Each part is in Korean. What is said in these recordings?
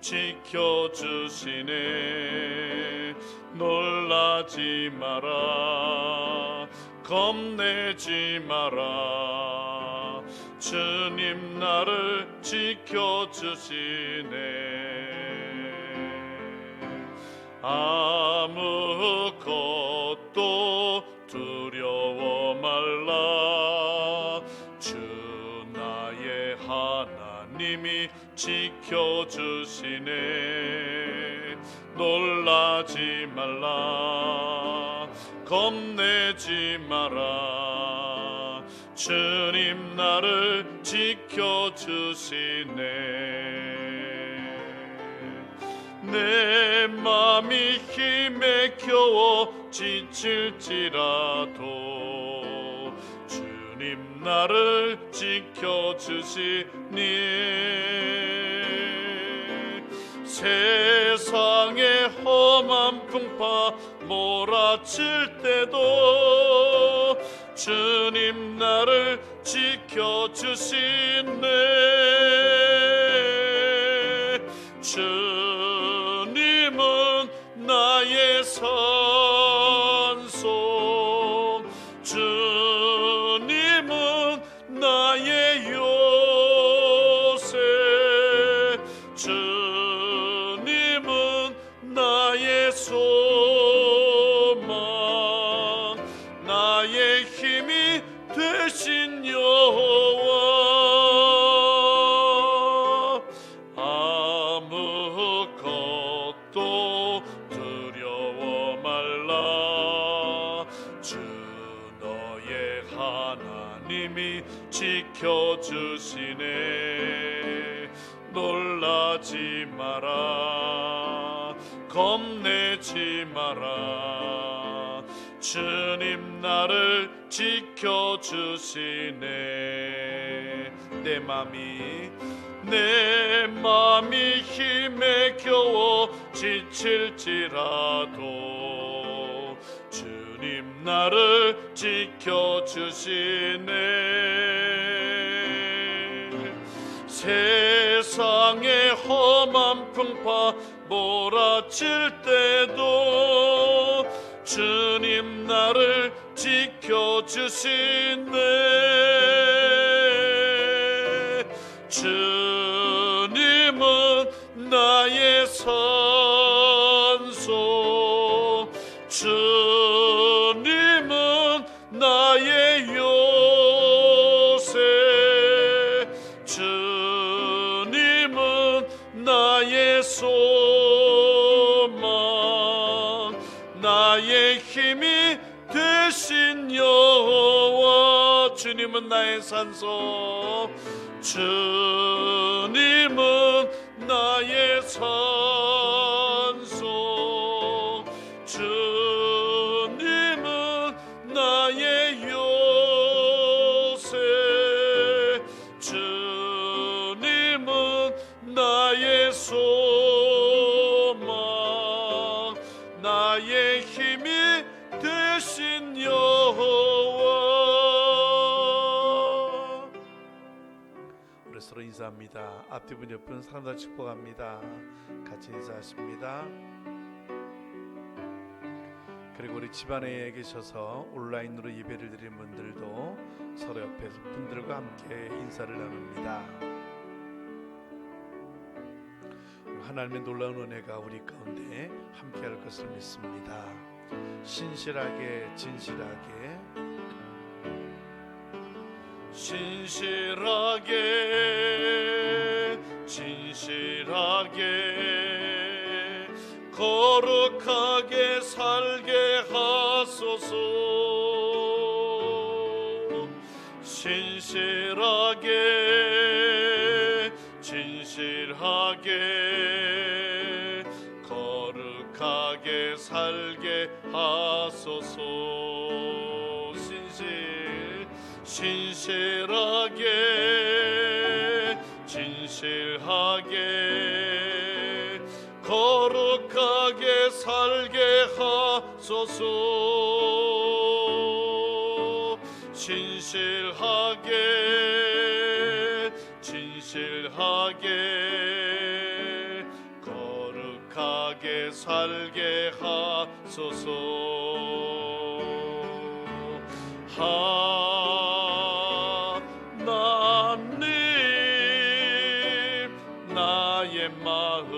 지켜주시네. 놀라지 마라, 겁내지 마라, 주님 나를 지켜주시네. 아무것도 두려워 말라, 주 나의 하나님이 지켜주시네. 놀라지 말라, 겁내지 마라, 주님 나를 지켜주시네. 내 맘이 힘에 겨워 지칠지라도 주님 나를 지켜주시니. 세상의 험한 풍파 몰아칠 때도 주님 나를 지켜주시네. 주님은 나의 산소, 주님은 나의 요새, 주님은 나의 소망, 나의 힘이 되신 여호와. 아무것도 두려워 말라, 주 너의 하나님이 지켜주시네. 놀라지 마라, 겁내지 마라, 주님 나를 지켜주시네. 내 맘이 힘에 겨워 지칠지라도 주님 나를 지켜주시네. 세상의 험한 풍파 몰아칠 때도 주님 나를 지켜주시네. 주님은 나의 산소, 주님은 나의 요새, 주님은 나의 소망, 나의 힘이 되신 여호와. 주님은 나의 산소, 주님은 나의 산소, 주님은 나의 요새, 주님은 나의 소망, 나의 힘이 되신 여호와. 우리 서로 인사합니다. 앞뒤분 옆분 사람들 축복합니다. 같이 인사하십니다. 그리고 우리 집안에 계셔서 온라인으로 예배를 드리는 분들도 서로 옆에 분들과 함께 인사를 나눕니다. 하나님의 놀라운 은혜가 우리 가운데 함께할 것을 믿습니다. 신실하게 진실하게, 신실하게 진실하게 거룩하게 살게 하소서. 신실하게 진실하게 거룩하게 살게 하소서. 신실하게 진실하게 거룩하게 살게 하소서. 신실하게 진실하게 살게 하소서. 하나님 나의 마음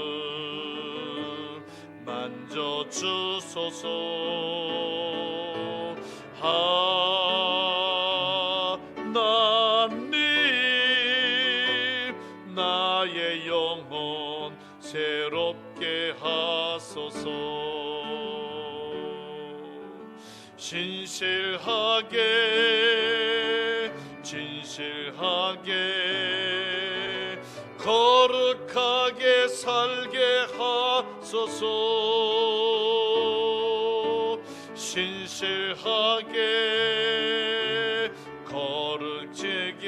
만져주소서. 하나님 나의 영혼 새롭게 하소서. 진실하게 진실하게 거룩하게 살게 하소서. 신실하게 거룩지게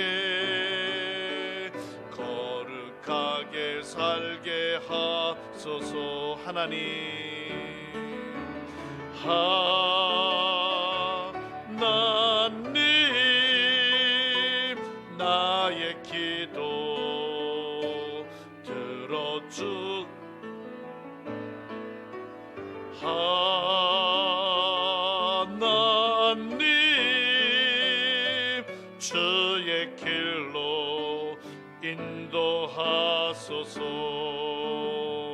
거룩하게 살게 하소서. 하나님 나의 기도 들어주. 하나님 주의 길로 인도하소서.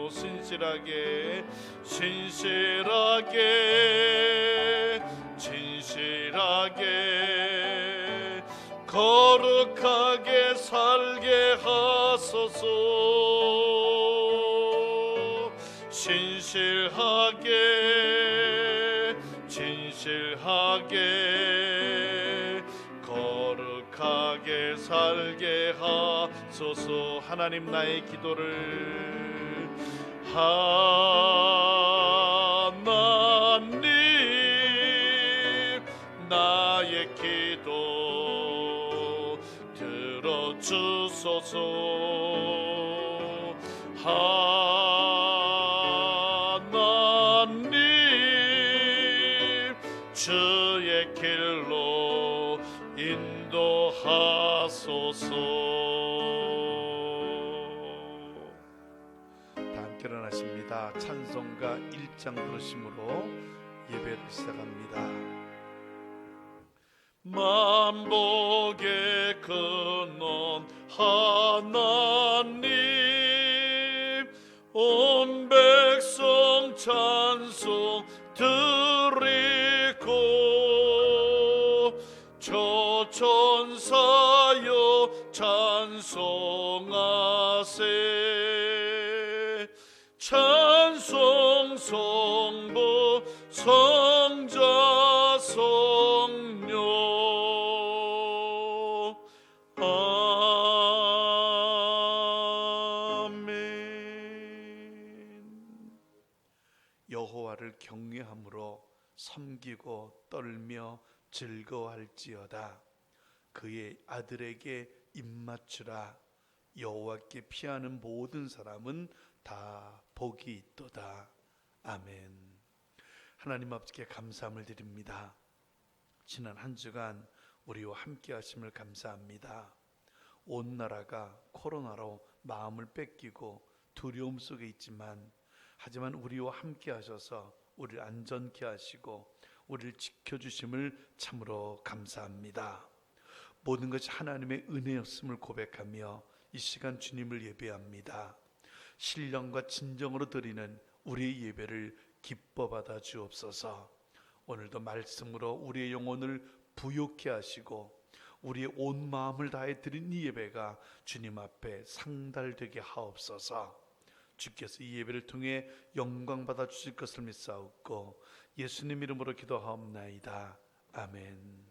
신실하게 진실하게 진실하게 거룩하게 살게 하소서. 진실하게 진실하게 거룩하게 살게 하소서. 하나님 나의 기도를 하나님 나의 기도 들어주소서. 하나님 주의 길로 인도하소서. 다 함께 일어나십니다. 찬송가 1장 부르심으로 예배를 시작합니다. 만복의 근원 하나님 온 백성 찬송 드리고 저 천사여 찬송하세. 찬송 성부 성자 성령 아멘. 여호와를 경외함으로 섬기고 떨며 즐거워할지어다. 그의 아들에게 입맞추라. 여호와께 피하는 모든 사람은 다 복이 있도다. 아멘. 하나님 아버지께 감사함을 드립니다. 지난 한 주간 우리와 함께 하심을 감사합니다. 온 나라가 코로나로 마음을 뺏기고 두려움 속에 있지만 하지만 우리와 함께 하셔서 우리를 안전케 하시고 우리를 지켜주심을 참으로 감사합니다. 모든 것이 하나님의 은혜였음을 고백하며 이 시간 주님을 예배합니다. 신령과 진정으로 드리는 우리의 예배를 기뻐 받아 주옵소서. 오늘도 말씀으로 우리의 영혼을 부욕케 하시고 우리의 온 마음을 다해 드린 이 예배가 주님 앞에 상달되게 하옵소서. 주께서 이 예배를 통해 영광 받아 주실 것을 믿사옵고 예수님 이름으로 기도하옵나이다. 아멘.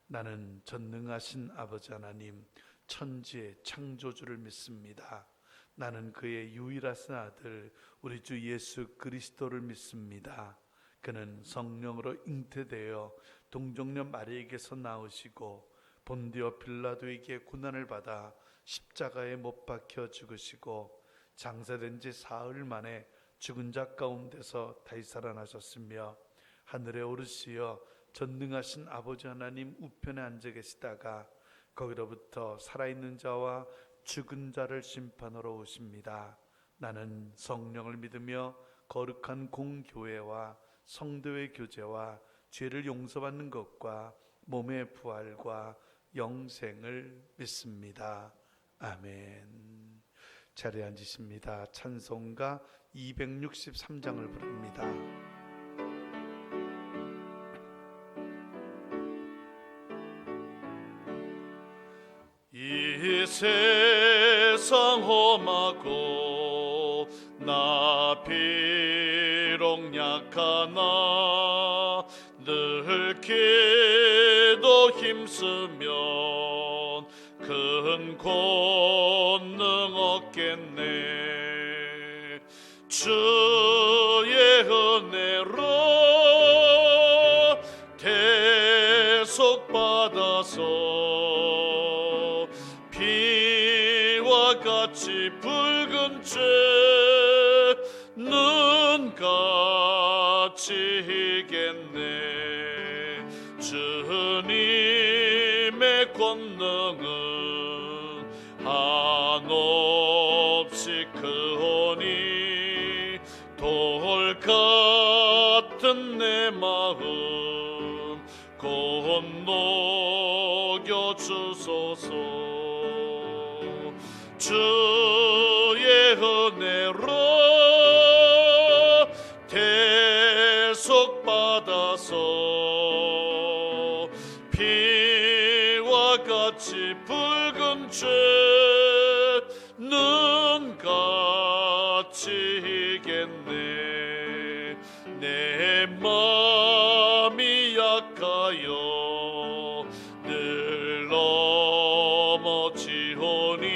나는 전능하신 아버지 하나님 천지의 창조주를 믿습니다. 나는 그의 유일하신 아들 우리 주 예수 그리스도를 믿습니다. 그는 성령으로 잉태되어 동정녀 마리에게서 나오시고 본디오 빌라도에게 고난을 받아 십자가에 못 박혀 죽으시고 장사된 지 사흘 만에 죽은 자 가운데서 다시 살아나셨으며 하늘에 오르시어 전능하신 아버지 하나님 우편에 앉아 계시다가 거기로부터 살아있는 자와 죽은 자를 심판하러 오십니다. 나는 성령을 믿으며 거룩한 공교회와 성도의 교제와 죄를 용서받는 것과 몸의 부활과 영생을 믿습니다. 아멘. 자리에 앉으십니다. 찬송가 263장을 부릅니다. 이 세상 험하고 나 비록 약하나 늘 기도 힘쓰면 큰 권능 얻겠네. 주의 은혜로 대속받아서 피와 같이 붉은 죄는 같이 이겠네. 주님의 권능은 한없이 크오니 돌 같은 내 마음 건너겨 주소서. 주의 은혜로 대속받아서 피와 같이 붉은 죄는 같이 이겠네. 내 마음이 약하여 늘 넘어지오니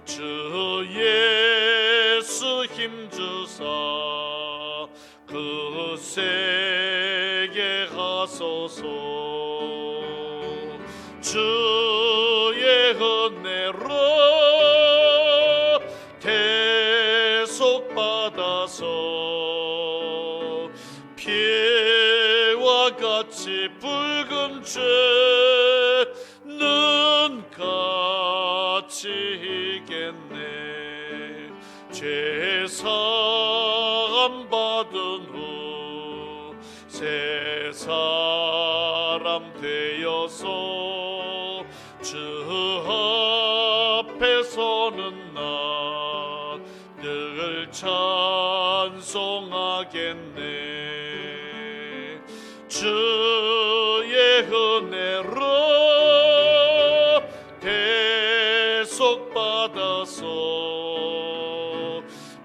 주 예수 힘주사 그 세계 가소서. 주의 은혜로 대속받아서 피와 같이 붉은 죄는 같이 이겠네. 죄 사함 받은 후 새 사람 되어서 주 앞에 서는 나 늘 찬송하겠네. 주의 은혜로 대속받아서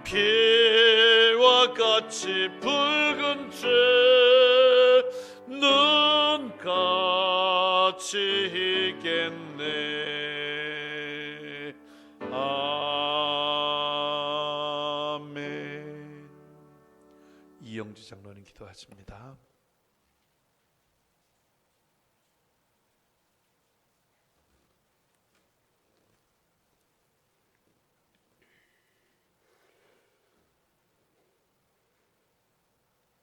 피와 같이 붉은 죄는 같이 이겠네. 아멘. 이영주 장로님 기도하십니다.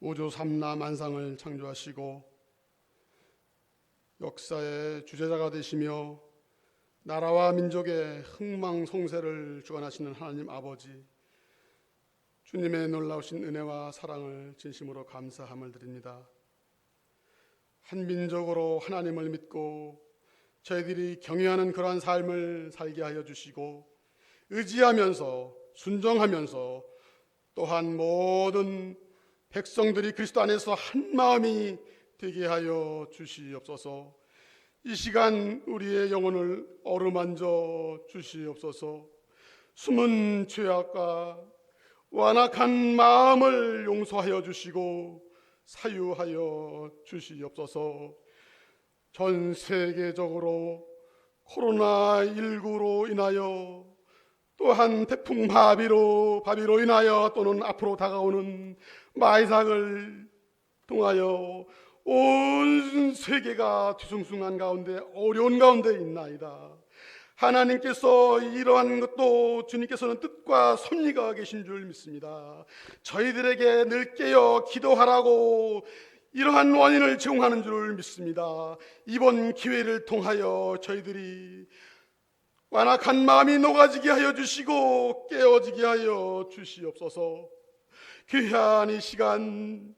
우주 삼라 만상을 창조하시고 역사의 주재자가 되시며 나라와 민족의 흥망성쇠를 주관하시는 하나님 아버지, 주님의 놀라우신 은혜와 사랑을 진심으로 감사함을 드립니다. 한 민족으로 하나님을 믿고 저희들이 경외하는 그러한 삶을 살게 하여 주시고 의지하면서 순종하면서 또한 모든 백성들이 그리스도 안에서 한 마음이 되게 하여 주시옵소서. 이 시간 우리의 영혼을 어루만져 주시옵소서. 숨은 죄악과 완악한 마음을 용서하여 주시고 사유하여 주시옵소서. 전 세계적으로 코로나19로 인하여 또한 태풍 바비로 인하여 또는 앞으로 다가오는 마이삭을 통하여 온 세계가 뒤숭숭한 가운데 어려운 가운데 있나이다. 하나님께서 이러한 것도 주님께서는 뜻과 섭리가 계신 줄 믿습니다. 저희들에게 늘 깨어 기도하라고 이러한 원인을 제공하는 줄 믿습니다. 이번 기회를 통하여 저희들이 완악한 마음이 녹아지게 하여 주시고 깨어지게 하여 주시옵소서. 귀한 이 시간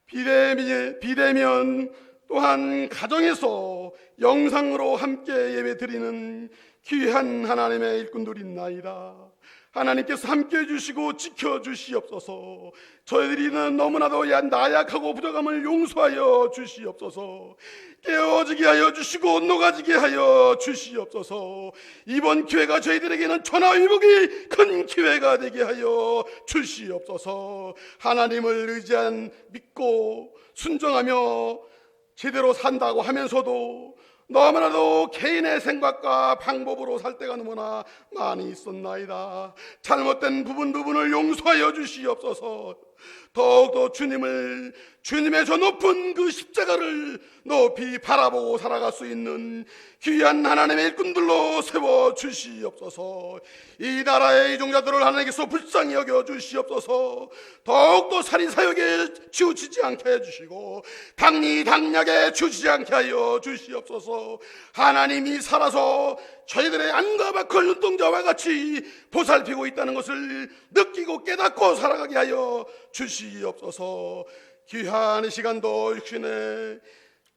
비대면 또한 가정에서 영상으로 함께 예배드리는 귀한 하나님의 일꾼들이나이다. 하나님께서 함께해 주시고 지켜주시옵소서. 저희들이는 너무나도 나약하고 부족함을 용서하여 주시옵소서. 깨어지게 하여 주시고 녹아지게 하여 주시옵소서. 이번 기회가 저희들에게는 천하위복이 큰 기회가 되게 하여 주시옵소서. 하나님을 의지한 믿고 순종하며 제대로 산다고 하면서도 너무나도 개인의 생각과 방법으로 살 때가 너무나 많이 있었나이다. 잘못된 부분을 용서하여 주시옵소서. 더욱더 주님의 저 높은 그 십자가를 높이 바라보고 살아갈 수 있는 귀한 하나님의 일꾼들로 세워 주시옵소서. 이 나라의 이종자들을 하나님께서 불쌍히 여겨 주시옵소서. 더욱더 살인사역에 치우치지 않게 해주시고 당리당략에 치우치지 않게 하여 주시옵소서. 하나님이 살아서 저희들의 안과 밖을 눈동자와 같이 보살피고 있다는 것을 느끼고 깨닫고 살아가게 하여 주시옵소서. 귀한 이 시간도 육신의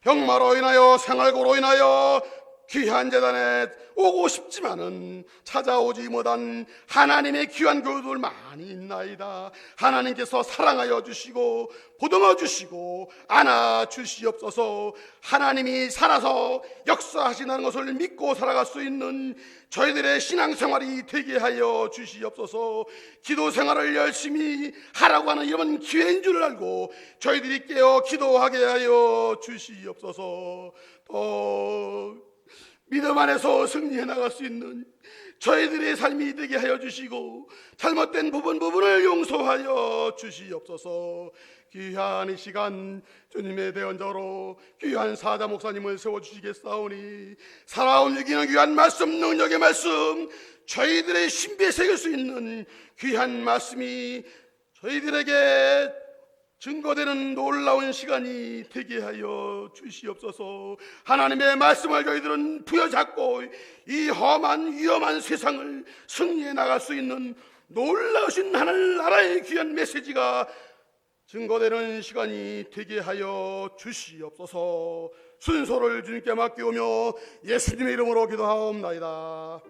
병마로 인하여 생활고로 인하여 귀한 재단에 오고 싶지만은 찾아오지 못한 하나님의 귀한 교우들 많이 있나이다. 하나님께서 사랑하여 주시고 보듬어 주시고 안아 주시옵소서. 하나님이 살아서 역사하시는 것을 믿고 살아갈 수 있는 저희들의 신앙생활이 되게 하여 주시옵소서. 기도 생활을 열심히 하라고 하는 이런 기회인 줄 알고 저희들이 깨어 기도하게 하여 주시옵소서. 믿음 안에서 승리해 나갈 수 있는 저희들의 삶이 되게 하여 주시고 잘못된 부분을 용서하여 주시옵소서. 귀한 이 시간 주님의 대언자로 귀한 사자 목사님을 세워주시겠사오니 살아온 이기는 귀한 말씀, 능력의 말씀, 저희들의 신비에 새길 수 있는 귀한 말씀이 저희들에게 증거되는 놀라운 시간이 되게 하여 주시옵소서. 하나님의 말씀을 저희들은 부여잡고 이 험한 위험한 세상을 승리해 나갈 수 있는 놀라우신 하늘나라의 귀한 메시지가 증거되는 시간이 되게 하여 주시옵소서. 순서를 주님께 맡기오며 예수님의 이름으로 기도하옵나이다.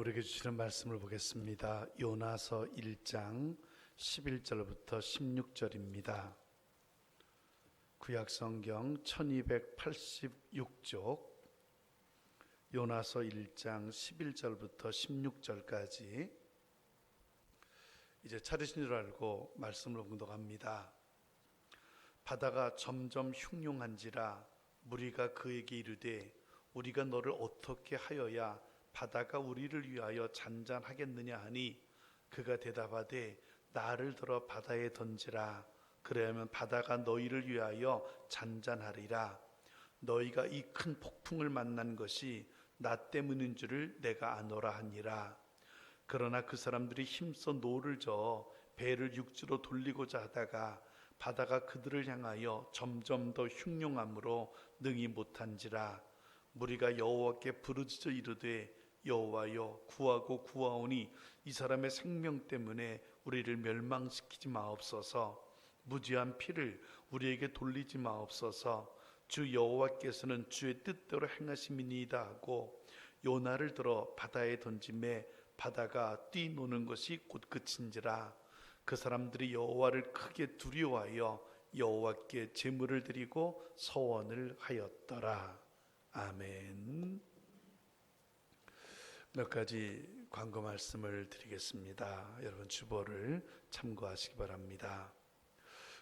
우리에게 주시는 말씀을 보겠습니다. 요나서 1장 11절부터 16절입니다. 구약성경 1286쪽 요나서 1장 11절부터 16절까지 이제 찾으신 줄 알고 말씀을 공독합니다. 바다가 점점 흉흉한지라 무리가 그에게 이르되 우리가 너를 어떻게 하여야 바다가 우리를 위하여 잔잔하겠느냐 하니 그가 대답하되 나를 들어 바다에 던지라. 그래야면 바다가 너희를 위하여 잔잔하리라. 너희가 이 큰 폭풍을 만난 것이 나 때문인 줄을 내가 아노라 하니라. 그러나 그 사람들이 힘써 노를 저어 배를 육지로 돌리고자 하다가 바다가 그들을 향하여 점점 더 흉흉함으로 능히 못한지라. 무리가 여호와께 부르짖어 이르되 여호와여 구하고 구하오니 이 사람의 생명 때문에 우리를 멸망시키지 마옵소서. 무지한 피를 우리에게 돌리지 마옵소서. 주 여호와께서는 주의 뜻대로 행하심이니이다 하고 요나를 들어 바다에 던짐에 바다가 뛰노는 것이 곧 그친지라. 그 사람들이 여호와를 크게 두려워하여 여호와께 제물을 드리고 서원을 하였더라. 아멘. 몇 가지 광고 말씀을 드리겠습니다. 여러분 주보를 참고하시기 바랍니다.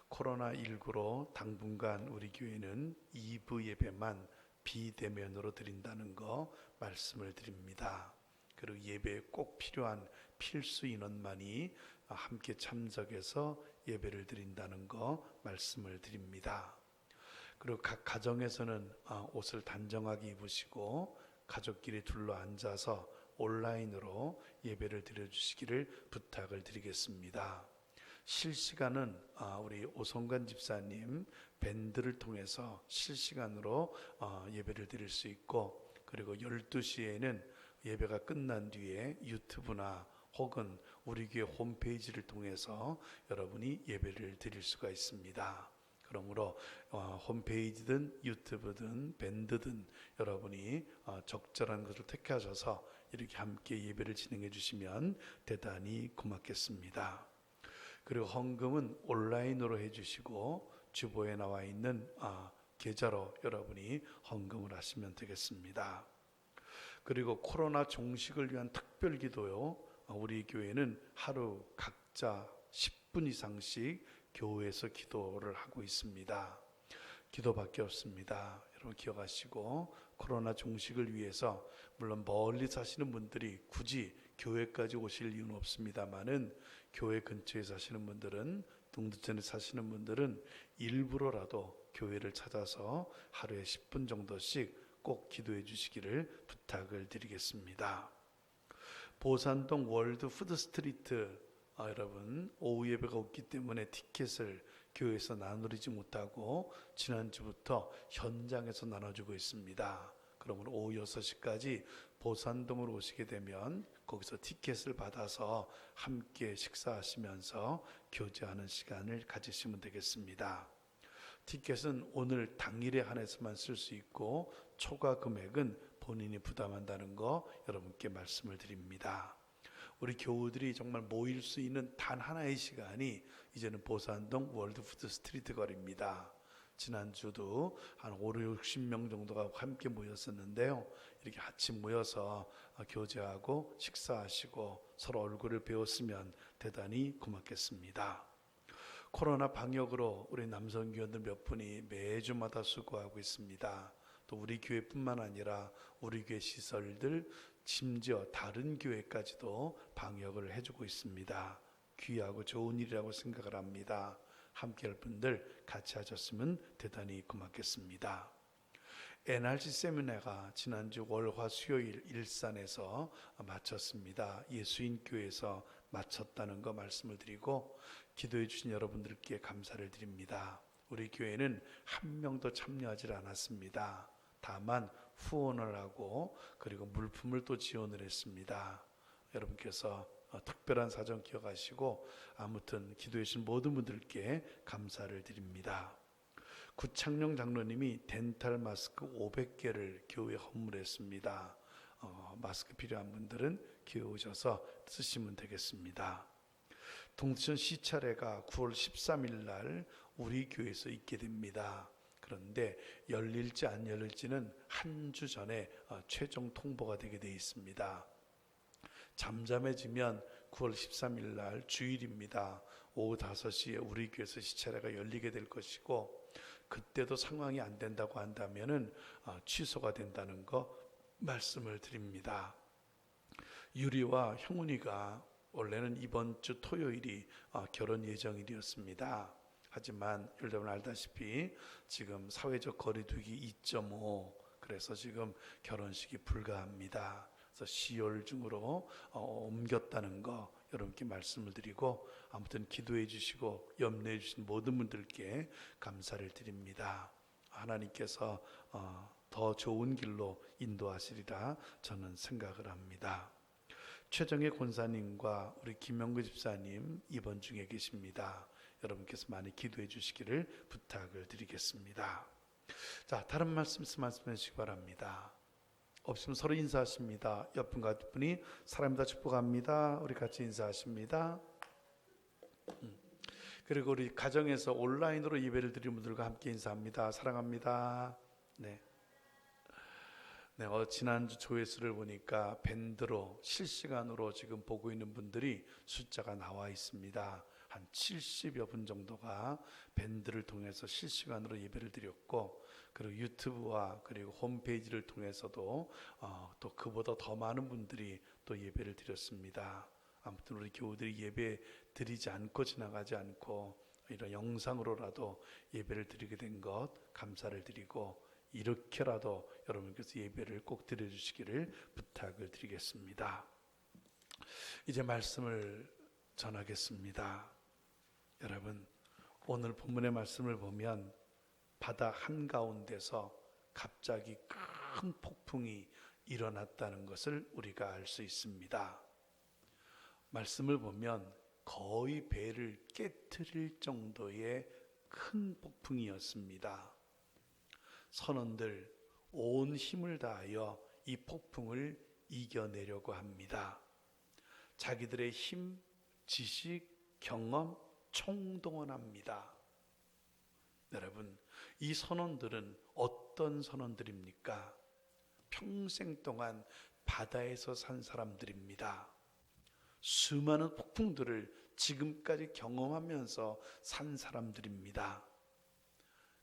코로나19로 당분간 우리 교회는 2부 예배만 비대면으로 드린다는 거 말씀을 드립니다. 그리고 예배에 꼭 필요한 필수 인원만이 함께 참석해서 예배를 드린다는 거 말씀을 드립니다. 그리고 각 가정에서는 옷을 단정하게 입으시고 가족끼리 둘러 앉아서 온라인으로 예배를 드려주시기를 부탁을 드리겠습니다. 실시간은 우리 오성관 집사님 밴드를 통해서 실시간으로 예배를 드릴 수 있고, 그리고 12시에는 예배가 끝난 뒤에 유튜브나 혹은 우리 교회 홈페이지를 통해서 여러분이 예배를 드릴 수가 있습니다. 그러므로 홈페이지든 유튜브든 밴드든 여러분이 적절한 것을 택하셔서 이렇게 함께 예배를 진행해 주시면 대단히 고맙겠습니다. 그리고 헌금은 온라인으로 해주시고 주보에 나와 있는 계좌로 여러분이 헌금을 하시면 되겠습니다. 그리고 코로나 종식을 위한 특별 기도요, 우리 교회는 하루 각자 10분 이상씩 교회에서 기도를 하고 있습니다. 기도밖에 없습니다. 여러분 기억하시고, 코로나 종식을 위해서 물론 멀리 사시는 분들이 굳이 교회까지 오실 이유는 없습니다만은 교회 근처에 사시는 분들은, 동두천에 사시는 분들은 일부러라도 교회를 찾아서 하루에 10분 정도씩 꼭 기도해 주시기를 부탁을 드리겠습니다. 보산동 월드 푸드 스트리트 여러분 오후 예배가 없기 때문에 티켓을 교회에서 나누지 못하고 지난주부터 현장에서 나눠주고 있습니다. 그러므로 오후 6시까지 보산동으로 오시게 되면 거기서 티켓을 받아서 함께 식사하시면서 교제하는 시간을 가지시면 되겠습니다. 티켓은 오늘 당일에 한해서만 쓸 수 있고 초과 금액은 본인이 부담한다는 거 여러분께 말씀을 드립니다. 우리 교우들이 정말 모일 수 있는 단 하나의 시간이 이제는 보산동 월드푸드 스트리트 거리입니다. 지난주도 한 50-60명 정도가 함께 모였었는데요. 이렇게 같이 모여서 교제하고 식사하시고 서로 얼굴을 배웠으면 대단히 고맙겠습니다. 코로나 방역으로 우리 남성교원들 몇 분이 매주마다 수고하고 있습니다. 또 우리 교회뿐만 아니라 우리 교회 시설들, 심지어 다른 교회까지도 방역을 해주고 있습니다. 귀하고 좋은 일이라고 생각을 합니다. 함께할 분들 같이 하셨으면 대단히 고맙겠습니다. NRC 세미나가 지난주 월화 수요일 일산에서 마쳤습니다. 예수인교회에서 마쳤다는 거 말씀을 드리고 기도해 주신 여러분들께 감사를 드립니다. 우리 교회는 한 명도 참여하지 않았습니다. 다만 후원을 하고 그리고 물품을 또 지원을 했습니다. 여러분께서 특별한 사정 기억하시고 아무튼 기도해 주신 모든 분들께 감사를 드립니다. 구창룡 장로님이 덴탈 마스크 500개를 교회에 헌물했습니다. 마스크 필요한 분들은 교회 오셔서 쓰시면 되겠습니다. 동천 시차례가 9월 13일 날 우리 교회에서 있게 됩니다. 그런데 열릴지 안 열릴지는 한 주 전에 최종 통보가 되게 되어 있습니다. 잠잠해지면 9월 13일 날 주일입니다. 오후 5시에 우리 교회에서 시차례가 열리게 될 것이고, 그때도 상황이 안 된다고 한다면은 취소가 된다는 거 말씀을 드립니다. 유리와 형훈이가 원래는 이번 주 토요일이 결혼 예정일이었습니다. 하지만 여러분 알다시피 지금 사회적 거리두기 2.5, 그래서 지금 결혼식이 불가합니다. 그래서 10월 중으로 옮겼다는 거 여러분께 말씀을 드리고, 아무튼 기도해 주시고 염려해 주신 모든 분들께 감사를 드립니다. 하나님께서 더 좋은 길로 인도하시리라 저는 생각을 합니다. 최정혜 권사님과 우리 김영구 집사님 이번 중에 계십니다. 여러분께서 많이 기도해 주시기를 부탁을 드리겠습니다. 자, 다른 말씀 말씀해 주시기 바랍니다. 없으면 서로 인사하십니다. 옆분과 뒷분이 사랑합니다, 축복합니다. 우리 같이 인사하십니다. 그리고 우리 가정에서 온라인으로 예배를 드리는 분들과 함께 인사합니다. 사랑합니다. 네. 지난주 조회수를 보니까 밴드로 실시간으로 지금 보고 있는 분들이 숫자가 나와 있습니다. 한 70여 분 정도가 밴드를 통해서 실시간으로 예배를 드렸고, 그리고 유튜브와 그리고 홈페이지를 통해서도 또 그보다 더 많은 분들이 또 예배를 드렸습니다. 아무튼 우리 교우들이 예배 드리지 않고 지나가지 않고 이런 영상으로라도 예배를 드리게 된 것 감사를 드리고, 이렇게라도 여러분께서 예배를 꼭 드려주시기를 부탁을 드리겠습니다. 이제 말씀을 전하겠습니다. 여러분, 오늘 본문의 말씀을 보면 바다 한가운데서 갑자기 큰 폭풍이 일어났다는 것을 우리가 알 수 있습니다. 말씀을 보면 거의 배를 깨트릴 정도의 큰 폭풍이었습니다. 선원들 온 힘을 다하여 이 폭풍을 이겨내려고 합니다. 자기들의 힘, 지식, 경험 총동원합니다. 여러분, 이 선원들은 어떤 선원들입니까? 평생 동안 바다에서 산 사람들입니다. 수많은 폭풍들을 지금까지 경험하면서 산 사람들입니다.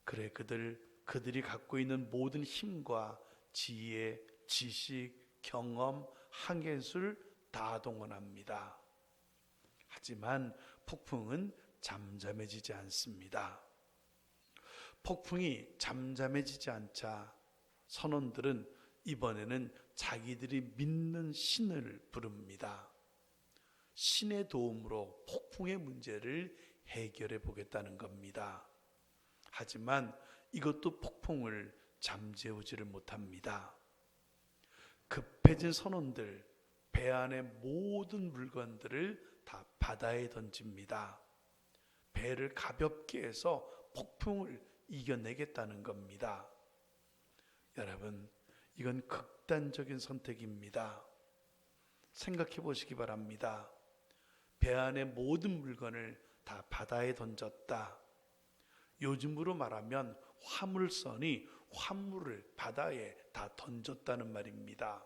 그래, 그들이 갖고 있는 모든 힘과 지혜, 지식, 경험, 항해술 다 동원합니다. 하지만 폭풍은 잠잠해지지 않습니다. 폭풍이 잠잠해지지 않자 선원들은 이번에는 자기들이 믿는 신을 부릅니다. 신의 도움으로 폭풍의 문제를 해결해 보겠다는 겁니다. 하지만 이것도 폭풍을 잠재우지를 못합니다. 급해진 선원들, 배 안의 모든 물건들을 다 바다에 던집니다. 배를 가볍게 해서 폭풍을 이겨내겠다는 겁니다. 여러분, 이건 극단적인 선택입니다. 생각해 보시기 바랍니다. 배 안의 모든 물건을 다 바다에 던졌다. 요즘으로 말하면 화물선이 화물을 바다에 다 던졌다는 말입니다.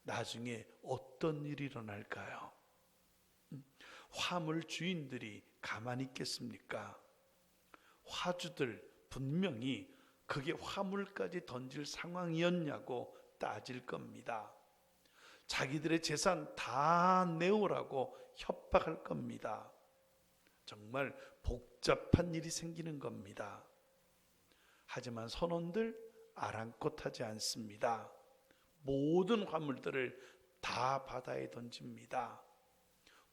나중에 어떤 일이 일어날까요? 화물 주인들이 가만히 있겠습니까? 화주들 분명히 그게 화물까지 던질 상황이었냐고 따질 겁니다. 자기들의 재산 다 내오라고 협박할 겁니다. 정말 복잡한 일이 생기는 겁니다. 하지만 선원들 아랑곳하지 않습니다. 모든 화물들을 다 바다에 던집니다.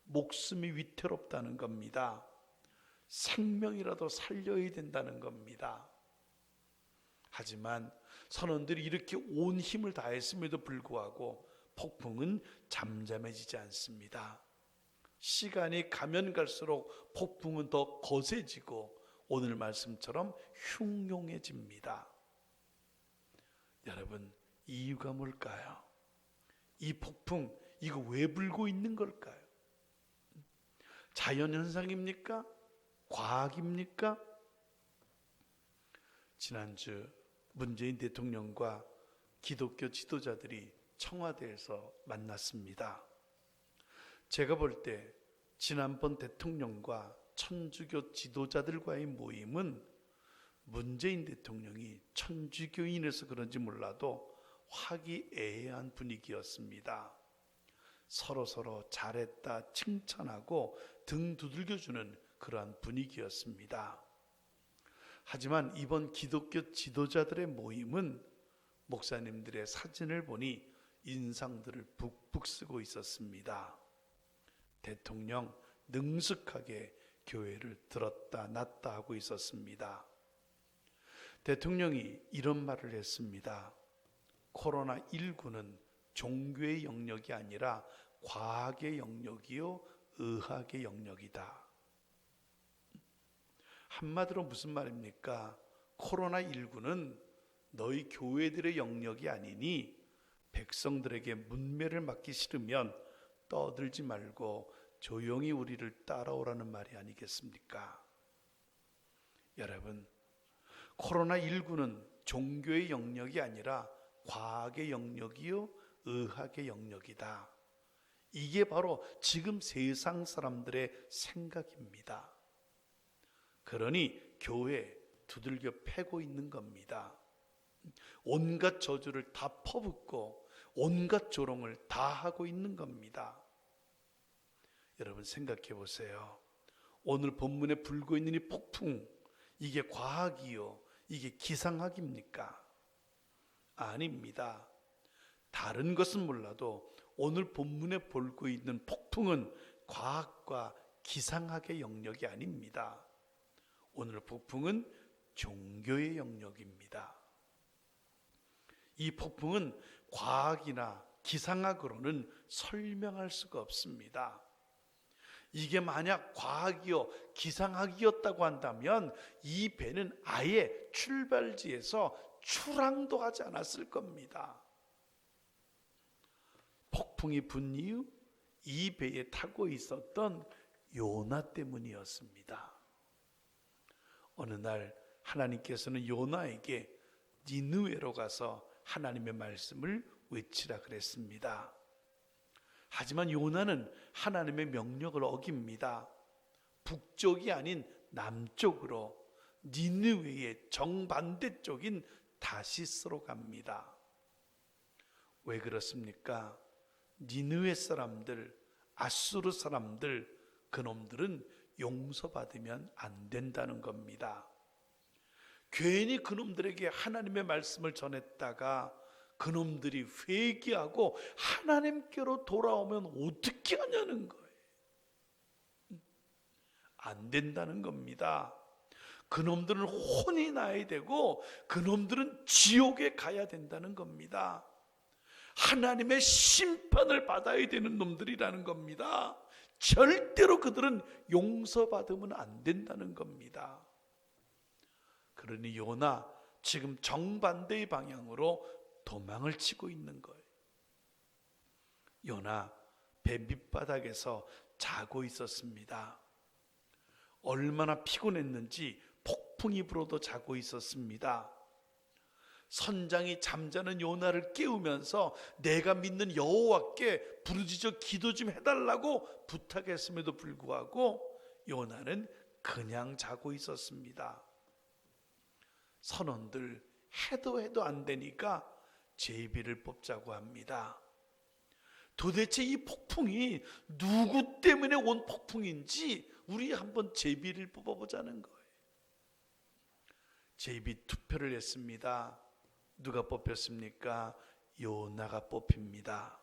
목숨이 위태롭다는 겁니다. 생명이라도 살려야 된다는 겁니다. 하지만 선원들이 이렇게 온 힘을 다했음에도 불구하고 폭풍은 잠잠해지지 않습니다. 시간이 가면 갈수록 폭풍은 더 거세지고 오늘 말씀처럼 흉흉해집니다. 여러분, 이유가 뭘까요? 이 폭풍, 이거 왜 불고 있는 걸까요? 자연현상입니까? 과학입니까? 지난주 문재인 대통령과 기독교 지도자들이 청와대에서 만났습니다. 제가 볼 때 지난번 대통령과 천주교 지도자들과의 모임은 문재인 대통령이 천주교인에서 그런지 몰라도 화기애애한 분위기였습니다. 서로 잘했다 칭찬하고 등 두들겨주는 그러한 분위기였습니다. 하지만 이번 기독교 지도자들의 모임은 목사님들의 사진을 보니 인상들을 북북 쓰고 있었습니다. 대통령 능숙하게 교회를 들었다 놨다 하고 있었습니다. 대통령이 이런 말을 했습니다. 코로나19는 종교의 영역이 아니라 과학의 영역이요 의학의 영역이다. 한마디로 무슨 말입니까? 코로나19는 너희 교회들의 영역이 아니니 백성들에게 문매를 맞기 싫으면 떠들지 말고 조용히 우리를 따라오라는 말이 아니겠습니까? 여러분, 코로나19는 종교의 영역이 아니라 과학의 영역이요 의학의 영역이다. 이게 바로 지금 세상 사람들의 생각입니다. 그러니 교회 두들겨 패고 있는 겁니다. 온갖 저주를 다 퍼붓고 온갖 조롱을 다 하고 있는 겁니다. 여러분 생각해 보세요. 오늘 본문에 불고 있는 이 폭풍, 이게 과학이요 이게 기상학입니까? 아닙니다. 다른 것은 몰라도 오늘 본문에 불고 있는 폭풍은 과학과 기상학의 영역이 아닙니다. 오늘 폭풍은 종교의 영역입니다. 이 폭풍은 과학이나 기상학으로는 설명할 수가 없습니다. 이게 만약 과학이요 기상학이었다고 한다면 이 배는 아예 출발지에서 출항도 하지 않았을 겁니다. 폭풍이 분 이유, 이 배에 타고 있었던 요나 때문이었습니다. 어느 날 하나님께서는 요나에게 니느웨로 가서 하나님의 말씀을 외치라 그랬습니다. 하지만 요나는 하나님의 명령을 어깁니다. 북쪽이 아닌 남쪽으로 니느웨의 정반대쪽인 다시스로 갑니다. 왜 그렇습니까? 니느웨 사람들, 아수르 사람들, 그놈들은 용서받으면 안 된다는 겁니다. 괜히 그놈들에게 하나님의 말씀을 전했다가 그놈들이 회개하고 하나님께로 돌아오면 어떻게 하냐는 거예요. 안 된다는 겁니다. 그놈들은 혼이 나야 되고 그놈들은 지옥에 가야 된다는 겁니다. 하나님의 심판을 받아야 되는 놈들이라는 겁니다. 절대로 그들은 용서받으면 안 된다는 겁니다. 그러니 요나 지금 정반대의 방향으로 도망을 치고 있는 거예요. 요나 배 밑바닥에서 자고 있었습니다. 얼마나 피곤했는지 폭풍이 불어도 자고 있었습니다. 선장이 잠자는 요나를 깨우면서 내가 믿는 여호와께 부르짖어 기도 좀 해달라고 부탁했음에도 불구하고 요나는 그냥 자고 있었습니다. 선원들 해도 안 되니까 제비를 뽑자고 합니다. 도대체 이 폭풍이 누구 때문에 온 폭풍인지 우리 한번 제비를 뽑아보자는 거예요. 제비 투표를 했습니다. 누가 뽑혔습니까? 요나가 뽑힙니다.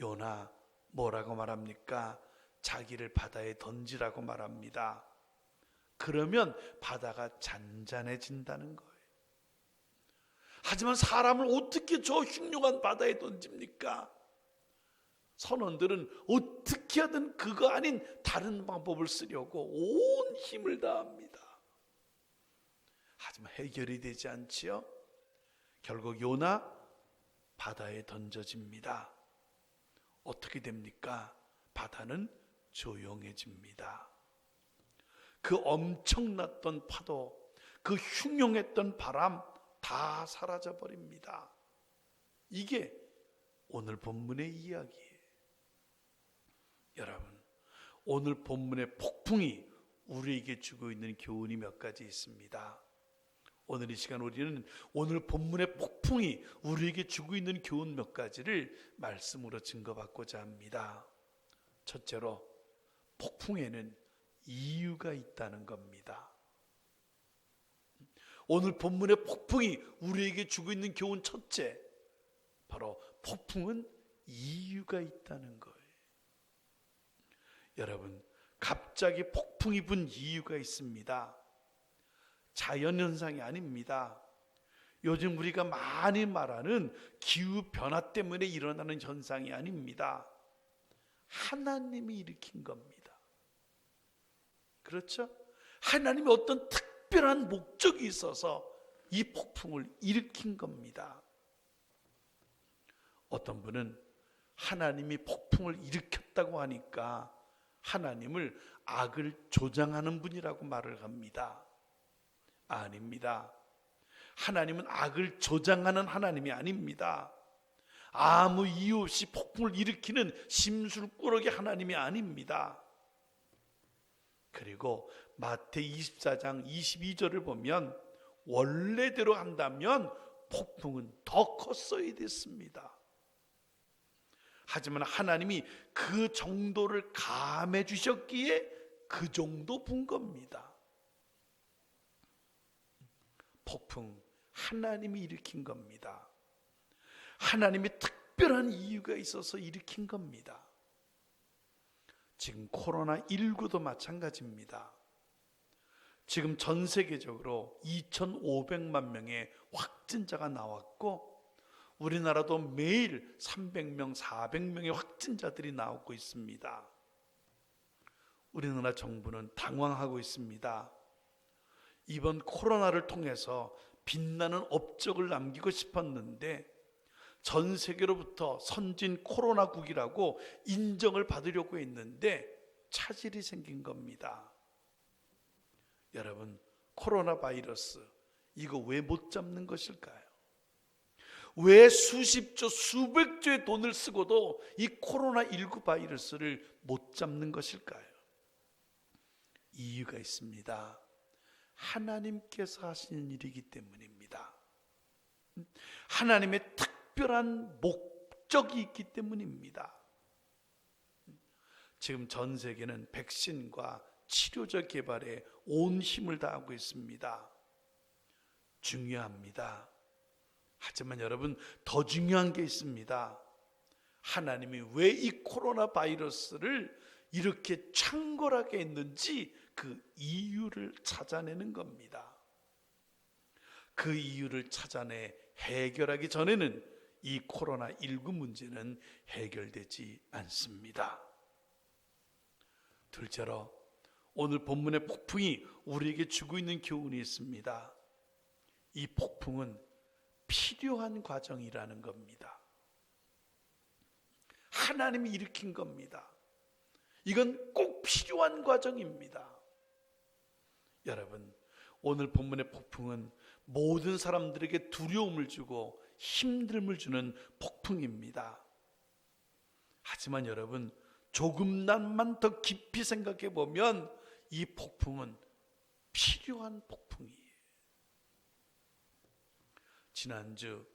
요나 뭐라고 말합니까? 자기를 바다에 던지라고 말합니다. 그러면 바다가 잔잔해진다는 거예요. 하지만 사람을 어떻게 저 흉흉한 바다에 던집니까? 선원들은 어떻게 하든 그거 아닌 다른 방법을 쓰려고 온 힘을 다합니다. 하지만 해결이 되지 않지요. 결국 요나 바다에 던져집니다. 어떻게 됩니까? 바다는 조용해집니다. 그 엄청났던 파도, 그 흉흉했던 바람 다 사라져 버립니다. 이게 오늘 본문의 이야기예요. 여러분, 오늘 본문의 폭풍이 우리에게 주고 있는 교훈이 몇 가지 있습니다. 오늘 이 시간 우리는 오늘 본문의 폭풍이 우리에게 주고 있는 교훈 몇 가지를 말씀으로 증거받고자 합니다. 첫째로, 폭풍에는 이유가 있다는 겁니다. 오늘 본문의 폭풍이 우리에게 주고 있는 교훈 첫째, 바로 폭풍은 이유가 있다는 거예요. 여러분, 갑자기 폭풍이 분 이유가 있습니다. 자연현상이 아닙니다. 요즘 우리가 많이 말하는 기후변화 때문에 일어나는 현상이 아닙니다. 하나님이 일으킨 겁니다. 그렇죠? 하나님이 어떤 특별한 목적이 있어서 이 폭풍을 일으킨 겁니다. 어떤 분은 하나님이 폭풍을 일으켰다고 하니까 하나님을 악을 조장하는 분이라고 말을 합니다. 아닙니다. 하나님은 악을 조장하는 하나님이 아닙니다. 아무 이유 없이 폭풍을 일으키는 심술꾸러기 하나님이 아닙니다. 그리고 마태 24장 22절을 보면 원래대로 한다면 폭풍은 더 컸어야 됐습니다. 하지만 하나님이 그 정도를 감해 주셨기에 그 정도 분 겁니다. 폭풍, 하나님이 일으킨 겁니다. 하나님이 특별한 이유가 있어서 일으킨 겁니다. 지금 코로나19도 마찬가지입니다. 지금 전 세계적으로 2,500만 명의 확진자가 나왔고 우리나라도 매일 300명, 400명의 확진자들이 나오고 있습니다. 우리나라 정부는 당황하고 있습니다. 이번 코로나를 통해서 빛나는 업적을 남기고 싶었는데 전 세계로부터 선진 코로나국이라고 인정을 받으려고 했는데 차질이 생긴 겁니다. 여러분, 코로나 바이러스 이거 왜 못 잡는 것일까요? 왜 수십조, 수백조의 돈을 쓰고도 이 코로나19 바이러스를 못 잡는 것일까요? 이유가 있습니다. 하나님께서 하시는 일이기 때문입니다. 하나님의 특별한 목적이 있기 때문입니다. 지금 전 세계는 백신과 치료제 개발에 온 힘을 다하고 있습니다. 중요합니다. 하지만 여러분, 더 중요한 게 있습니다. 하나님이 왜 이 코로나 바이러스를 이렇게 창궐하게 했는지 그 이유를 찾아내는 겁니다. 그 이유를 찾아내 해결하기 전에는 이 코로나19 문제는 해결되지 않습니다. 둘째로, 오늘 본문의 폭풍이 우리에게 주고 있는 교훈이 있습니다. 이 폭풍은 필요한 과정이라는 겁니다. 하나님이 일으킨 겁니다. 이건 꼭 필요한 과정입니다. 여러분, 오늘 본문의 폭풍은 모든 사람들에게 두려움을 주고 힘듦을 주는 폭풍입니다. 하지만 여러분, 조금만 더 깊이 생각해 보면 이 폭풍은 필요한 폭풍이에요. 지난주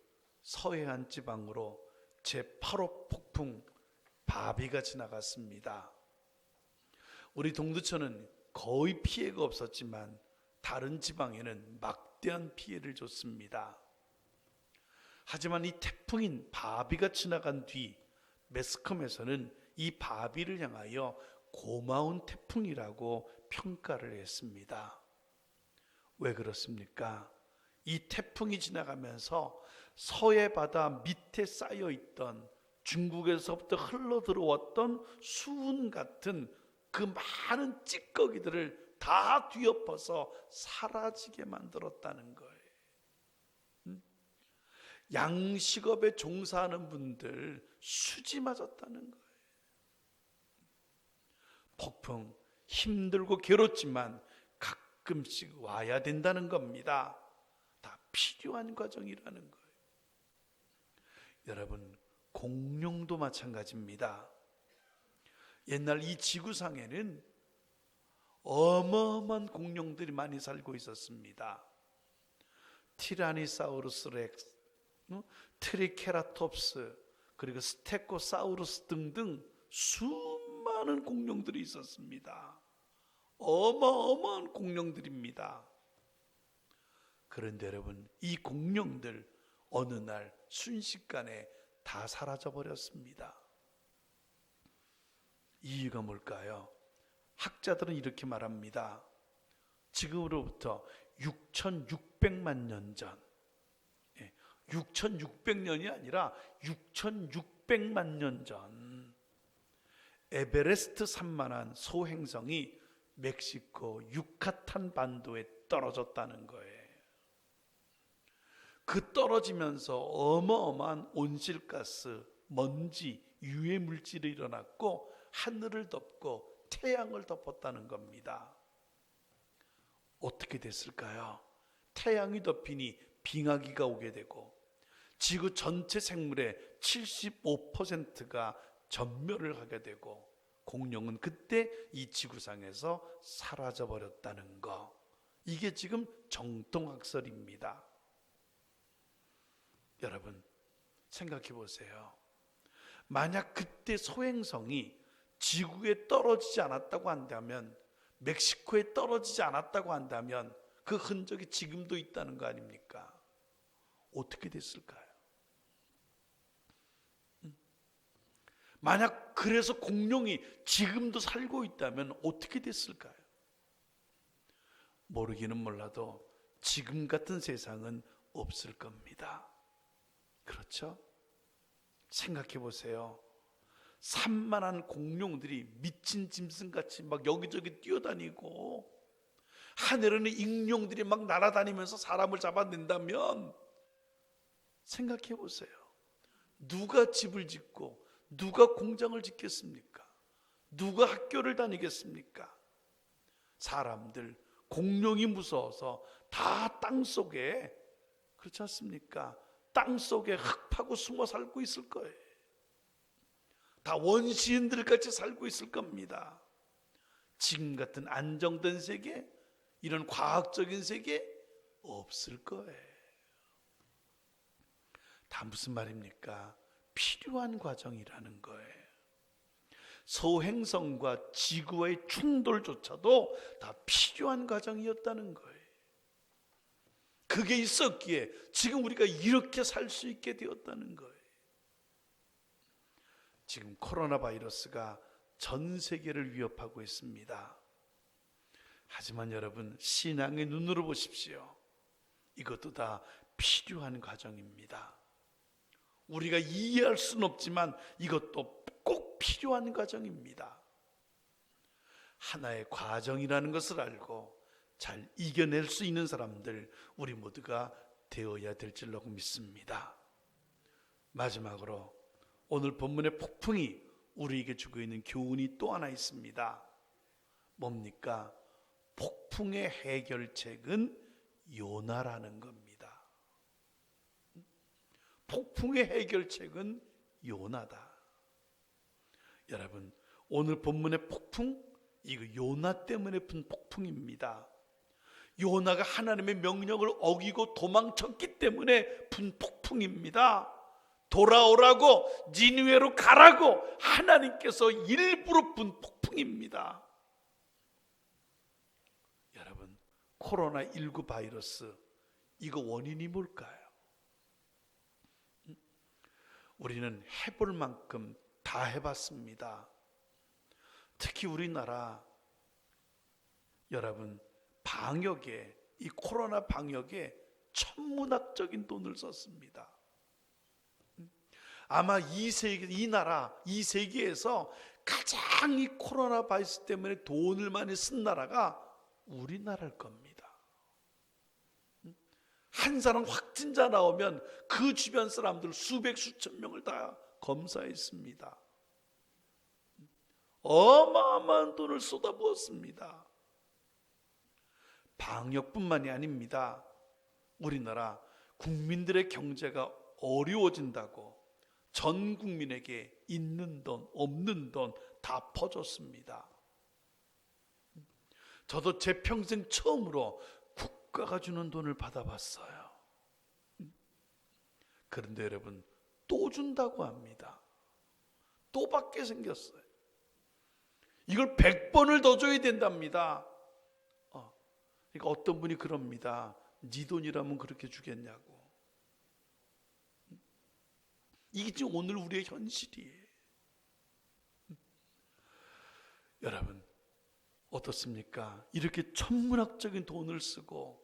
서해안 지방으로 제8호 폭풍 바비가 지나갔습니다. 우리 동두천은 거의 피해가 없었지만 다른 지방에는 막대한 피해를 줬습니다. 하지만 이 태풍인 바비가 지나간 뒤 매스컴에서는 이 바비를 향하여 고마운 태풍이라고 평가를 했습니다. 왜 그렇습니까? 이 태풍이 지나가면서 서해 바다 밑에 쌓여있던 중국에서부터 흘러들어왔던 수은 같은 그 많은 찌꺼기들을 다 뒤엎어서 사라지게 만들었다는 거예요. 양식업에 종사하는 분들 수지 맞았다는 거예요. 폭풍 힘들고 괴롭지만 가끔씩 와야 된다는 겁니다. 다 필요한 과정이라는 거예요. 여러분, 공룡도 마찬가지입니다. 옛날 이 지구상에는 어마어마한 공룡들이 많이 살고 있었습니다. 티라니사우루스 렉스, 트리케라톱스, 그리고 스테고사우루스 등등 수많은 공룡들이 있었습니다. 어마어마한 공룡들입니다. 그런데 여러분, 이 공룡들 어느 날 순식간에 다 사라져 버렸습니다. 이유가 뭘까요? 학자들은 이렇게 말합니다. 지금으로부터 6,600만 년 전, 6,600년이 아니라 6,600만 년 전, 에베레스트 산만한 소행성이 멕시코 유카탄 반도에 떨어졌다는 거예요. 그 떨어지면서 어마어마한 온실가스, 먼지, 유해 물질이 일어났고 하늘을 덮고 태양을 덮었다는 겁니다. 어떻게 됐을까요? 태양이 덮이니 빙하기가 오게 되고 지구 전체 생물의 75%가 전멸을 하게 되고 공룡은 그때 이 지구상에서 사라져 버렸다는 거. 이게 지금 정통학설입니다. 여러분, 생각해 보세요. 만약 그때 소행성이 지구에 떨어지지 않았다고 한다면, 멕시코에 떨어지지 않았다고 한다면 그 흔적이 지금도 있다는 거 아닙니까? 어떻게 됐을까요? 만약 그래서 공룡이 지금도 살고 있다면 어떻게 됐을까요? 모르기는 몰라도 지금 같은 세상은 없을 겁니다. 그렇죠? 생각해 보세요. 산만한 공룡들이 미친 짐승같이 막 여기저기 뛰어다니고 하늘에는 익룡들이 막 날아다니면서 사람을 잡아낸다면 생각해 보세요. 누가 집을 짓고 누가 공장을 짓겠습니까? 누가 학교를 다니겠습니까? 사람들, 공룡이 무서워서 다 땅속에, 그렇지 않습니까? 땅속에 흙 파고 숨어 살고 있을 거예요. 다 원시인들 같이 살고 있을 겁니다. 지금 같은 안정된 세계, 이런 과학적인 세계 없을 거예요. 다 무슨 말입니까? 필요한 과정이라는 거예요. 소행성과 지구와의 충돌조차도 다 필요한 과정이었다는 거예요. 그게 있었기에 지금 우리가 이렇게 살 수 있게 되었다는 거예요. 지금 코로나 바이러스가 전 세계를 위협하고 있습니다. 하지만 여러분, 신앙의 눈으로 보십시오. 이것도 다 필요한 과정입니다. 우리가 이해할 수는 없지만 이것도 꼭 필요한 과정입니다. 하나의 과정이라는 것을 알고 잘 이겨낼 수 있는 사람들, 우리 모두가 되어야 될 줄로 믿습니다. 마지막으로 오늘 본문의 폭풍이 우리에게 주고 있는 교훈이 또 하나 있습니다. 뭡니까? 폭풍의 해결책은 요나라는 겁니다. 폭풍의 해결책은 요나다. 여러분, 오늘 본문의 폭풍, 이거 요나 때문에 분 폭풍입니다. 요나가 하나님의 명령을 어기고 도망쳤기 때문에 분 폭풍입니다. 돌아오라고, 니느웨로 가라고 하나님께서 일부러 분 폭풍입니다. 여러분, 코로나19 바이러스, 이거 원인이 뭘까요? 우리는 해볼 만큼 다 해봤습니다. 특히 우리나라, 여러분, 방역에, 이 코로나 방역에 천문학적인 돈을 썼습니다. 아마 이 세계에서 가장 이 코로나 바이러스 때문에 돈을 많이 쓴 나라가 우리나라일 겁니다. 한 사람 확진자 나오면 그 주변 사람들 수백 수천 명을 다 검사했습니다. 어마어마한 돈을 쏟아부었습니다. 방역뿐만이 아닙니다. 우리나라 국민들의 경제가 어려워진다고 전 국민에게 있는 돈 없는 돈 다 퍼줬습니다. 저도 제 평생 처음으로 국가가 주는 돈을 받아봤어요. 그런데 여러분, 또 준다고 합니다. 또 받게 생겼어요. 이걸 100번을 더 줘야 된답니다. 그러니까 어떤 분이 그럽니다. 네 돈이라면 그렇게 주겠냐고. 이게 지금 오늘 우리의 현실이에요. 여러분, 어떻습니까? 이렇게 천문학적인 돈을 쓰고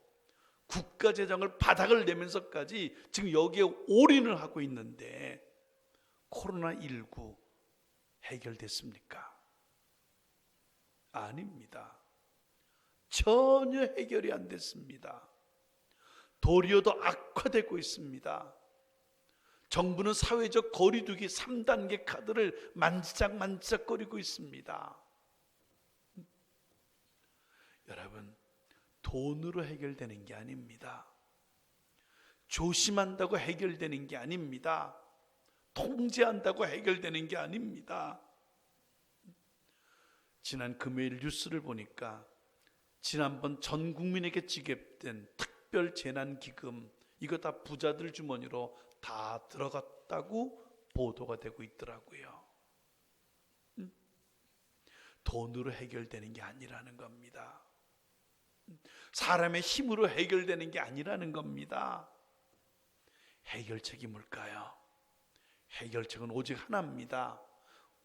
국가 재정을 바닥을 내면서까지 지금 여기에 올인을 하고 있는데 코로나19 해결됐습니까? 아닙니다. 전혀 해결이 안 됐습니다. 도리어 더 악화되고 있습니다. 정부는 사회적 거리두기 3단계 카드를 만지작거리고 있습니다. 여러분, 돈으로 해결되는 게 아닙니다. 조심한다고 해결되는 게 아닙니다. 통제한다고 해결되는 게 아닙니다. 지난 금요일 뉴스를 보니까 지난번 전 국민에게 지급된 특별 재난기금, 이거 다 부자들 주머니로 다 들어갔다고 보도가 되고 있더라고요. 돈으로 해결되는 게 아니라는 겁니다. 사람의 힘으로 해결되는 게 아니라는 겁니다. 해결책이 뭘까요? 해결책은 오직 하나입니다.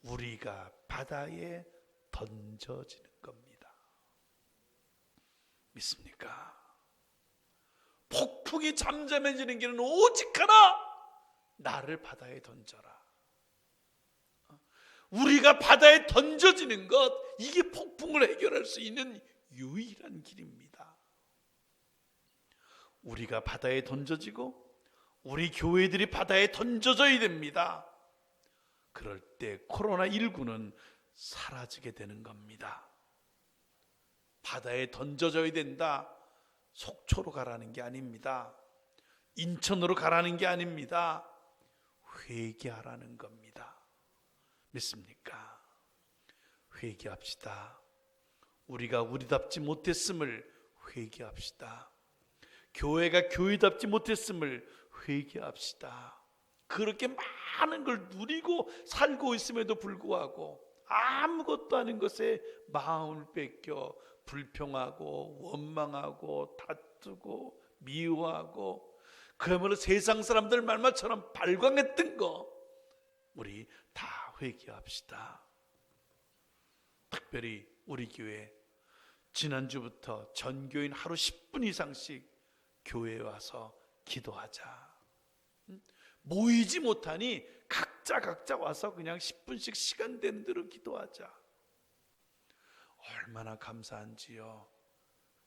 우리가 바다에 던져지는 겁니다. 믿습니까? 폭풍이 잠잠해지는 길은 오직 하나, 나를 바다에 던져라. 우리가 바다에 던져지는 것, 이게 폭풍을 해결할 수 있는 유일한 길입니다. 우리가 바다에 던져지고 우리 교회들이 바다에 던져져야 됩니다. 그럴 때 코로나19는 사라지게 되는 겁니다. 바다에 던져져야 된다. 속초로 가라는 게 아닙니다. 인천으로 가라는 게 아닙니다. 회개하라는 겁니다. 믿습니까? 회개합시다. 우리가 우리답지 못했음을 회개합시다. 교회가 교회답지 못했음을 회개합시다. 그렇게 많은 걸 누리고 살고 있음에도 불구하고 아무것도 아닌 것에 마음을 뺏겨 불평하고 원망하고 다투고 미워하고, 그야말로 세상 사람들 말만처럼 발광했던 거 우리 다 회개합시다. 특별히 우리 교회 지난주부터 전교인 하루 10분 이상씩 교회에 와서 기도하자. 모이지 못하니 각자 와서 그냥 10분씩 시간 되는 대로 기도하자. 얼마나 감사한지요.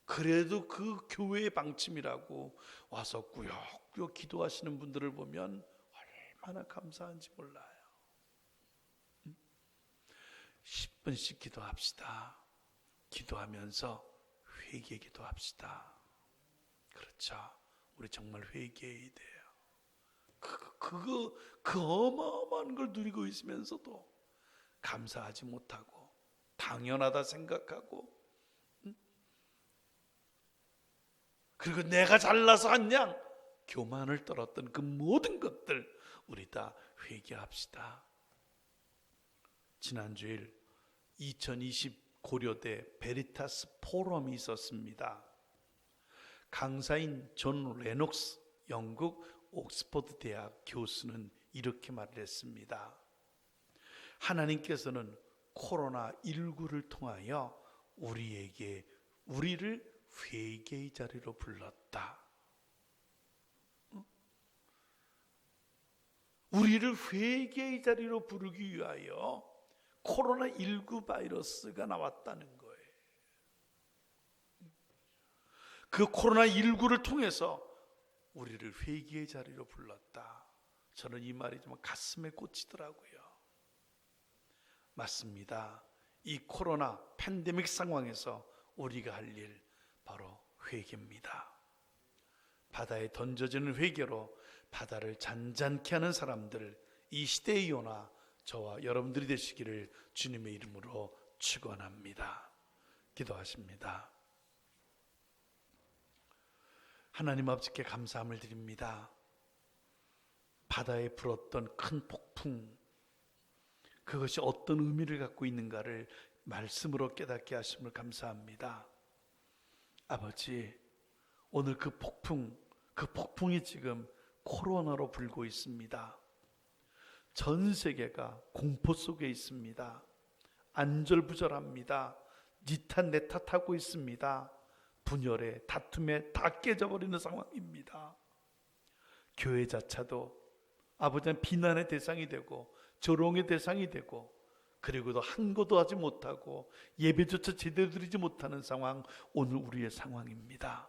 그래도 그 교회의 방침이라고 와서 꾸역꾸역 기도하시는 분들을 보면 얼마나 감사한지 몰라요. 10분씩 기도합시다. 기도하면서 회개 기도합시다. 그렇죠. 우리 정말 회개해야 돼요. 그 어마어마한 걸 누리고 있으면서도 감사하지 못하고 당연하다 생각하고, 그리고 내가 잘나서 한 양 교만을 떨었던 그 모든 것들 우리 다 회개합시다. 지난주일 2020 고려대 베리타스 포럼이 있었습니다. 강사인 존 레녹스 영국 옥스퍼드 대학 교수는 이렇게 말을 했습니다. 하나님께서는 코로나19를 통하여 우리를 회개의 자리로 불렀다. 우리를 회개의 자리로 부르기 위하여 코로나19 바이러스가 나왔다는 거예요. 그 코로나19를 통해서 우리를 회개의 자리로 불렀다. 저는 이 말이 좀 가슴에 꽂히더라고요. 맞습니다. 이 코로나 팬데믹 상황에서 우리가 할 일 바로 회개입니다. 바다에 던져지는 회개로 바다를 잔잔케 하는 사람들, 이 시대의 요나 저와 여러분들이 되시기를 주님의 이름으로 축원합니다. 기도하십니다. 하나님 아버지께 감사함을 드립니다. 바다에 불었던 큰 폭풍, 그것이 어떤 의미를 갖고 있는가를 말씀으로 깨닫게 하심을 감사합니다. 아버지, 오늘 그 폭풍이 지금 코로나로 불고 있습니다. 전 세계가 공포 속에 있습니다. 안절부절합니다. 니 탓 내 탓하고 있습니다. 분열에 다툼에 다 깨져버리는 상황입니다. 교회 자체도 아버지는 비난의 대상이 되고 조롱의 대상이 되고, 그리고도 한 것도 하지 못하고 예배조차 제대로 드리지 못하는 상황, 오늘 우리의 상황입니다.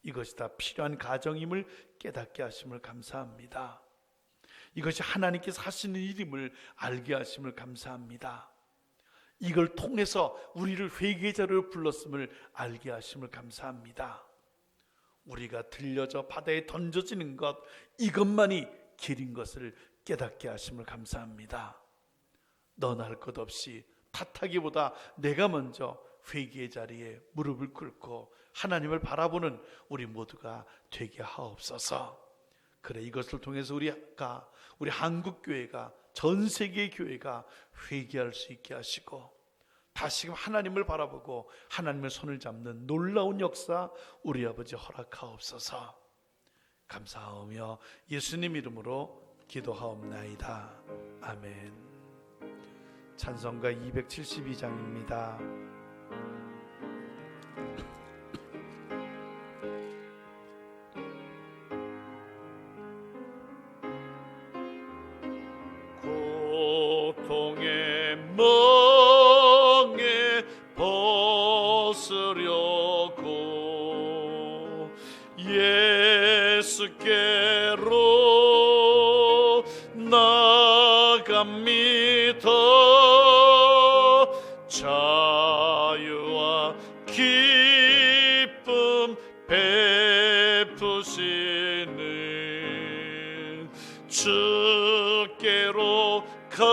이것이 다 필요한 가정임을 깨닫게 하심을 감사합니다. 이것이 하나님께서 하시는 일임을 알게 하심을 감사합니다. 이걸 통해서 우리를 회개의 자리로 불렀음을 알게 하심을 감사합니다. 우리가 들려져 바다에 던져지는 것, 이것만이 길인 것을 깨닫게 하심을 감사합니다. 너나 할 것 없이 탓하기보다 내가 먼저 회개의 자리에 무릎을 꿇고 하나님을 바라보는 우리 모두가 되게 하옵소서. 그래, 이것을 통해서 우리 한국교회가, 전 세계의 교회가 회개할 수 있게 하시고 다시금 하나님을 바라보고 하나님의 손을 잡는 놀라운 역사 우리 아버지 허락하옵소서. 감사하며 예수님 이름으로 기도하옵나이다. 아멘. 찬송가 272장입니다. 고통의 멍에 벗으려고 예수께로 나갑니다. 자유와 기쁨 베푸시는 주께로 갑니다.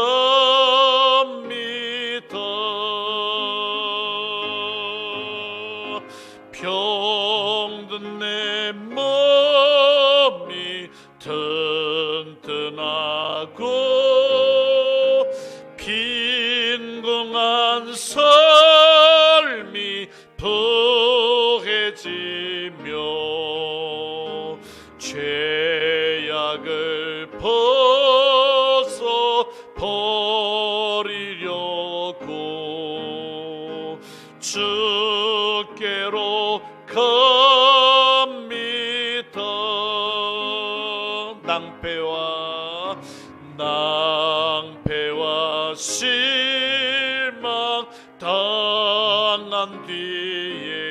병든 내 몸이 튼튼하고 빈궁한 삶이 부해지며 죄악을 벗어 버리려고 주께로 갑니다. 낭패와 실망 당한 뒤에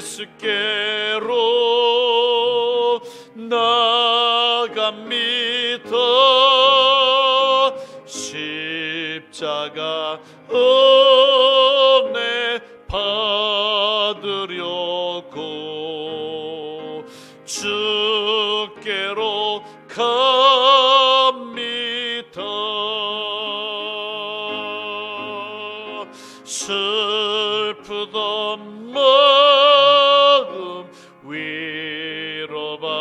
예수께로 나갑니다. 십자가 은혜 받으려고 주께로 갑니다. 슬프던 마음 위로받고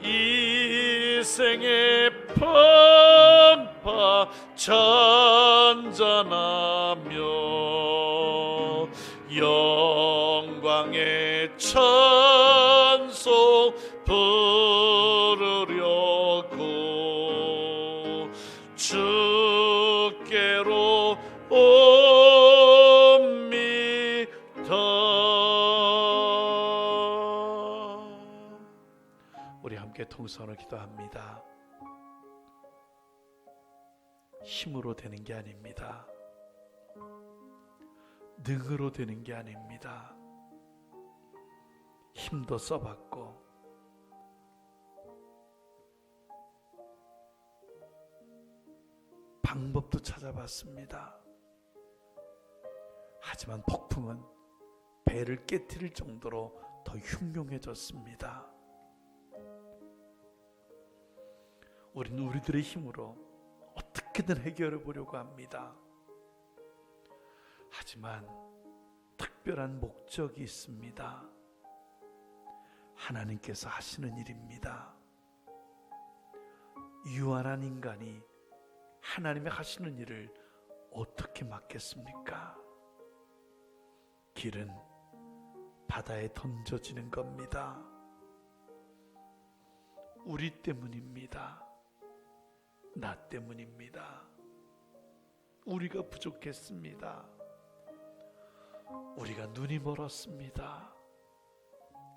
이 생의 편파 잔잔하며 영광의 찬송 부르려고 주께로 옵니다. 우리 함께 통성으로 기도합니다. 힘으로 되는 게 아닙니다. 능으로 되는 게 아닙니다. 힘도 써봤고 방법도 찾아봤습니다. 하지만 폭풍은 배를 깨트릴 정도로 더 흉흉해졌습니다. 우리는 우리들의 힘으로 어떻게든 해결해 보려고 합니다. 하지만 특별한 목적이 있습니다. 하나님께서 하시는 일입니다. 유한한 인간이 하나님의 하시는 일을 어떻게 막겠습니까? 길은 바다에 던져지는 겁니다. 우리 때문입니다. 나 때문입니다. 우리가 부족했습니다. 우리가 눈이 멀었습니다.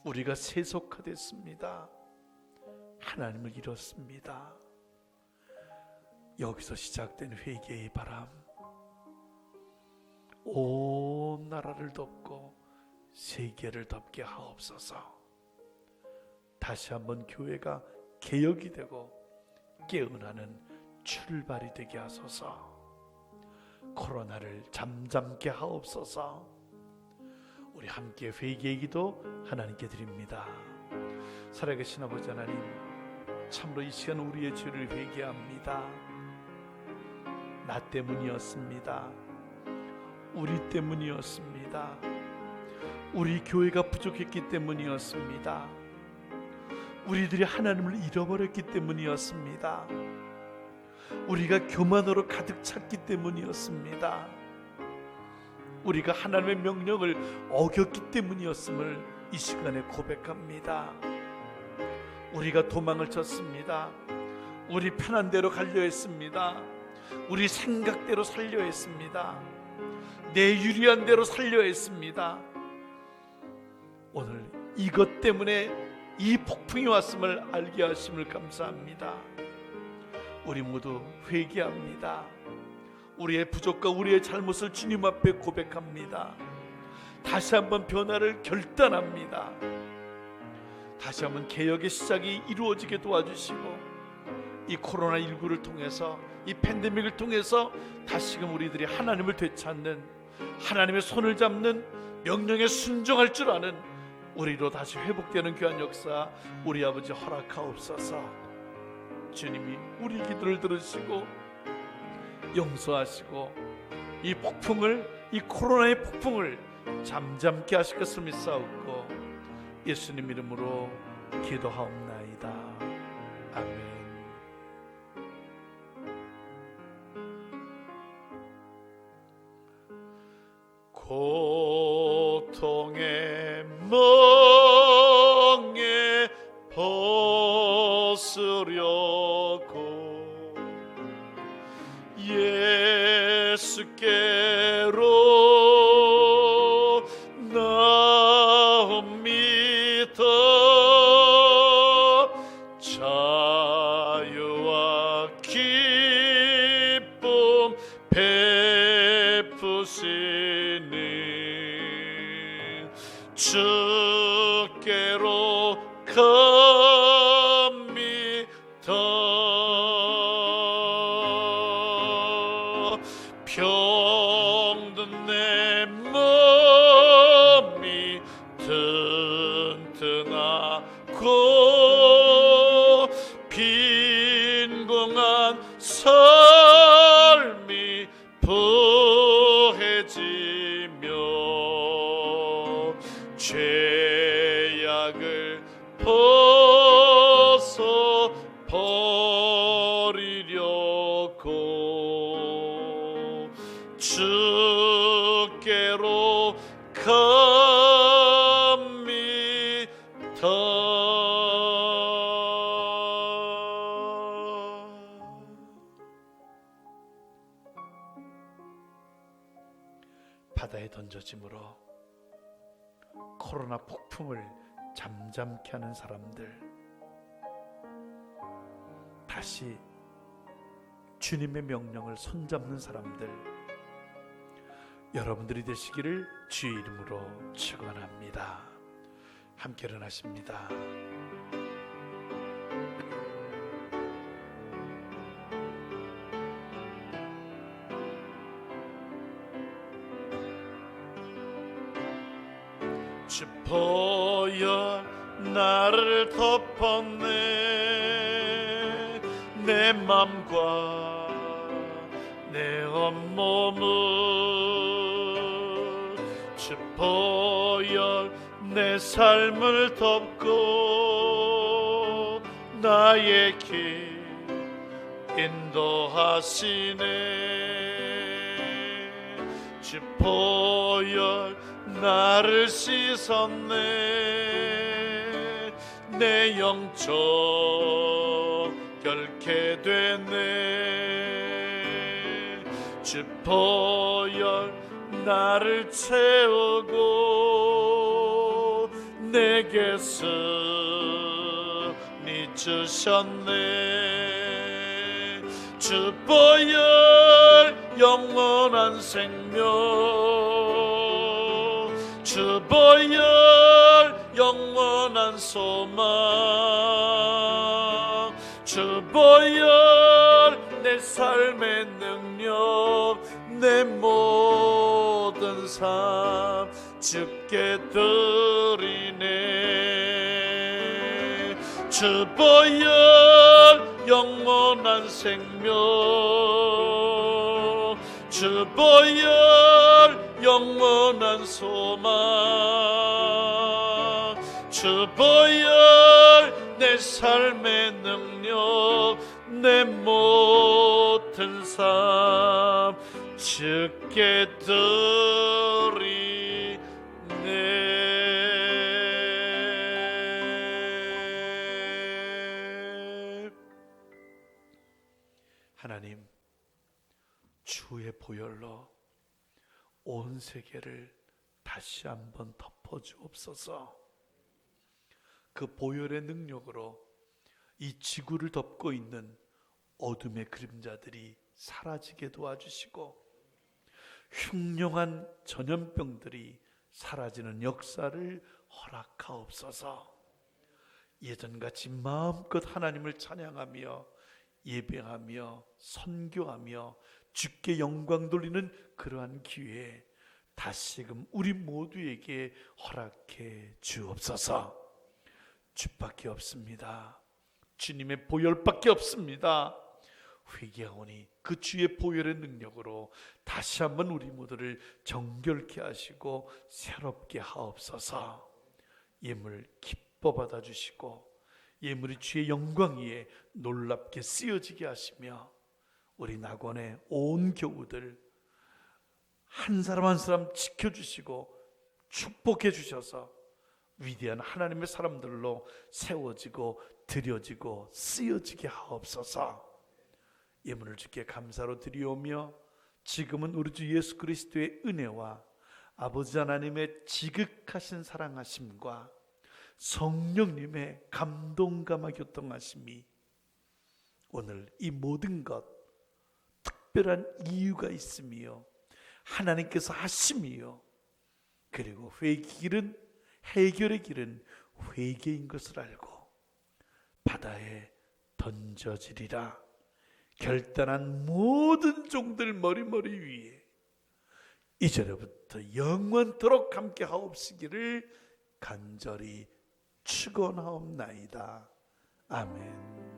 우리가 세속화됐습니다. 하나님을 잃었습니다. 여기서 시작된 회개의 바람, 온 나라를 덮고 세계를 덮게 하옵소서. 다시 한번 교회가 개혁이 되고 깨어나는 출발이 되게 하소서. 코로나를 잠잠케 하옵소서. 우리 함께 회개의 기도 하나님께 드립니다. 살아계신 아버지 하나님, 참으로 이 시간 우리의 죄를 회개합니다. 나 때문이었습니다. 우리 때문이었습니다. 우리 교회가 부족했기 때문이었습니다. 우리들이 하나님을 잃어버렸기 때문이었습니다. 우리가 교만으로 가득 찼기 때문이었습니다. 우리가 하나님의 명령을 어겼기 때문이었음을 이 시간에 고백합니다. 우리가 도망을 쳤습니다. 우리 편한 대로 가려 했습니다. 우리 생각대로 살려 했습니다. 내 유리한 대로 살려 했습니다. 오늘 이것 때문에 이 폭풍이 왔음을 알게 하심을 감사합니다. 우리 모두 회개합니다. 우리의 부족과 우리의 잘못을 주님 앞에 고백합니다. 다시 한번 변화를 결단합니다. 다시 한번 개혁의 시작이 이루어지게 도와주시고, 이 코로나19를 통해서, 이 팬데믹을 통해서 다시금 우리들이 하나님을 되찾는, 하나님의 손을 잡는, 명령에 순종할 줄 아는 우리로 다시 회복되는 귀한 역사 우리 아버지 허락하옵소서. 주님이 우리 기도를 들으시고 용서하시고 이 폭풍을, 이 코로나의 폭풍을 잠잠케 하실 것을 믿사옵고 예수님 이름으로 기도하옵나이다. 아멘. 고통의 멍에 벗으려고 예수께로 나옵니다. 자유와 기쁨 베푸시는 주께로 갑니다. 병든 내 몸이 튼튼하고 빈궁한 삶이 부해지며 죄악을 벗어 버리려고 주께로 갑니다. 바다에 던져짐으로 코로나 폭풍을 잠잠케 하는 사람들, 다시 주님의 명령을 손잡는 사람들, 여러분들이 되시기를 주의 이름으로 축원합니다. 함께 일어나십니다. 주보여 나를 덮었네. 내 맘과 내 온몸을 주보여 내 삶을 덮고 나의 길 인도하시네. 주보여 나를 씻었네. 내 영적 결케 되네. 주 보혈 나를 채우고 내게 승리 주셨네. 주 보혈 영원한 생명, 주 보혈 영원한 소망, 주 보혈 내 삶의 능력, 내 모든 삶 주께 드리네. 주 보혈 영원한 생명, 주 보혈 영원한 소망, 주 보혈 내 삶의 능력, 내 모든 삶 주께 드리네. 하나님, 주의 보혈로 온 세계를 다시 한번 덮어주옵소서. 그 보혈의 능력으로 이 지구를 덮고 있는 어둠의 그림자들이 사라지게 도와주시고 흉흉한 전염병들이 사라지는 역사를 허락하옵소서. 예전같이 마음껏 하나님을 찬양하며 예배하며 선교하며 주께 영광 돌리는 그러한 기회에 다시금 우리 모두에게 허락해 주옵소서. 주밖에 없습니다. 주님의 보혈밖에 없습니다. 회개하오니 그 주의 보혈의 능력으로 다시 한번 우리 모두를 정결케 하시고 새롭게 하옵소서. 예물 기뻐 받아주시고 예물이 주의 영광 위에 놀랍게 쓰여지게 하시며 우리 낙원의 온 교우들 한 사람 한 사람 지켜주시고 축복해 주셔서 위대한 하나님의 사람들로 세워지고 드려지고 쓰여지게 하옵소서. 예물을 주께 감사로 드리오며 지금은 우리 주 예수 그리스도의 은혜와 아버지 하나님의 지극하신 사랑하심과 성령님의 감동감화 교통하심이 오늘 이 모든 것 특별한 이유가 있으며 하나님께서 하심이요, 그리고 해결의 길은 회개인 것을 알고 바다에 던져지리라. 결단한 모든 종들 머리머리 위에 이제로부터 영원토록 함께 하옵시기를 간절히 축원하옵나이다. 아멘.